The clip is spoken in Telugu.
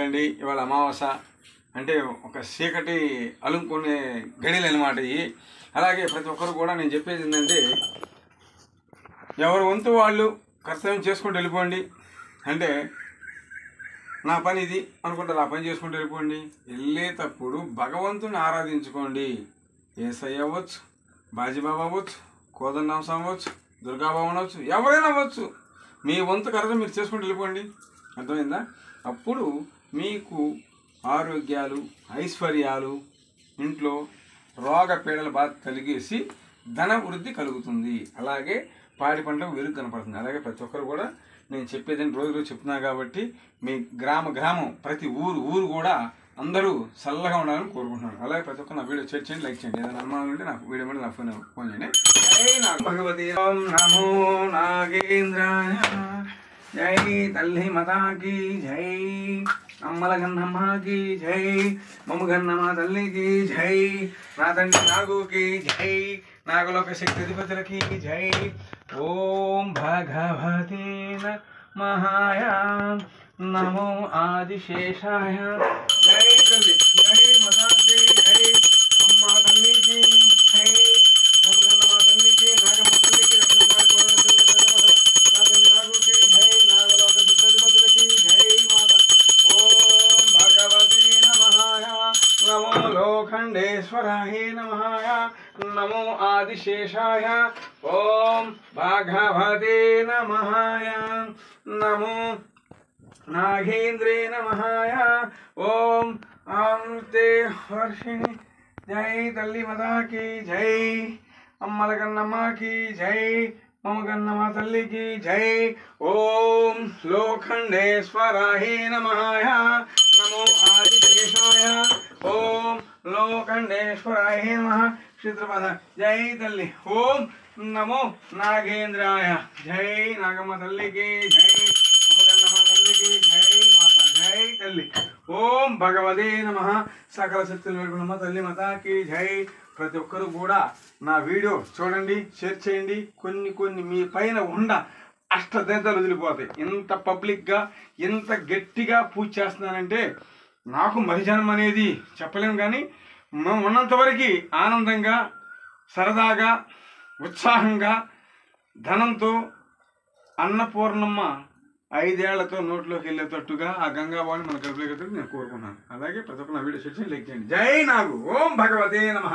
నమస్కారండి. ఇవాళ అమావాస అంటే ఒక చీకటి అలుముకునే గడియలు అనమాట ఇవి. అలాగే ప్రతి ఒక్కరు కూడా నేను చెప్పేది ఏంటంటే, ఎవరి వంతు వాళ్ళు కర్తవ్యం చేసుకుంటూ వెళ్ళిపోండి. అంటే నా పని ఇది అనుకుంటారు, ఆ పని చేసుకుంటూ వెళ్ళిపోండి. వెళ్ళేటప్పుడు భగవంతుని ఆరాధించుకోండి. యేసయ్య అవ్వచ్చు, బాజీబాబా అవ్వచ్చు, కోదండరామ అవ్వచ్చు, దుర్గాబాబు అవ్వచ్చు, ఎవరైనా అవ్వచ్చు. మీ వంతు కర్తవ్యం మీరు చేసుకుంటూ వెళ్ళిపోండి. అర్థమైందా? అప్పుడు మీకు ఆరోగ్యాలు, ఐశ్వర్యాలు, ఇంట్లో రోగ పీడల బాధ కలిగేసి ధన వృద్ధి కలుగుతుంది. అలాగే పాడి పంటకు వెలుగు కనపడుతుంది. అలాగే ప్రతి ఒక్కరు కూడా నేను చెప్పేదని రోజు చెప్తున్నా కాబట్టి మీ గ్రామం ప్రతి ఊరు కూడా అందరూ చల్లగా ఉండాలని కోరుకుంటున్నాను. అలాగే ప్రతి ఒక్కరు నా వీడియో షేర్ చేయండి, లైక్ చేయండి. ఏదైనా అనుమానం ఉంటే నాకు వీడియో మీద నా ఫోన్ చేయండి. జై నాకు భగవతి ఓం నమో నాగేంద్రాయ, జై తల్లి మాతాకి జై, అమ్మల గన్నమ్మకి జై, మమ్మ గన్నమ్మ తల్లికి జై, నా తండ్రి నాగుకి జై, నాగలోక శక్తి అధిపతులకి జై. ఓం భగవతే నమః, నమో ఆదిశేషాయ, జై తల్లి, జై మాతాకి జై, అమ్మ తల్లికి జై, మమ్మ గన్నమ్మ తల్లికి, నాగమ్మ తల్లికి, లక్ష్మమ్మ నాగుకి జై, నాగలోక శక్తి అధిపతులకి జై మాత. ఓం భగవతే నమః, నమో లోఖండేశ్వరాయ నమః, నమో ఆదిశేషాయ. ఓం భగవతే నమః, నమో నాగేంద్రే నమః. ఓం అమృతే వర్షిణి, జై తల్లి మాతాకి జై, అమ్మల గన్నమ్మకి జై, మమ గన్నమ్మ తల్లికి జై. ఓం లోఖండేశ్వరాయ నమః, నమో ఆదిశేషాయ. ఓం లోఖండేశ్వరాయ నమః, క్షేత్రపాద జై తల్లి. ఓం నమో నాగేంద్రాయ, జై నాగమ్మ తల్లికి జై, మమ గన్నమ్మ తల్లికి జై మాత, జై తల్లి. ఓం భగవతే నమః, సకల శక్తులు వేడుకున్నమ్మ తల్లి మాతాకి జై. ప్రతి ఒక్కరు కూడా నా వీడియో చూడండి, షేర్ చేయండి. కొన్ని మీ పైన ఉండ అష్టదైతాలు వదిలిపోతాయి. ఇంత పబ్లిక్గా ఇంత గట్టిగా పూజ చేస్తున్నానంటే నాకు మరి జన్మ అనేది చెప్పలేము, కానీ మేము ఉన్నంతవరకు ఆనందంగా, సరదాగా, ఉత్సాహంగా, ధనంతో అన్నపూర్ణమ్మ 5 ఏళ్లతో నోట్లోకి వెళ్ళేటట్టుగా ఆ గంగాబాని మన కలుపులేటట్టు నేను కోరుకున్నాను. అలాగే ప్రతి ఒక్క నా వీడియో షేర్ చేయండి, లైక్ చేయండి. జై నాగు. ఓం భగవతే నమః.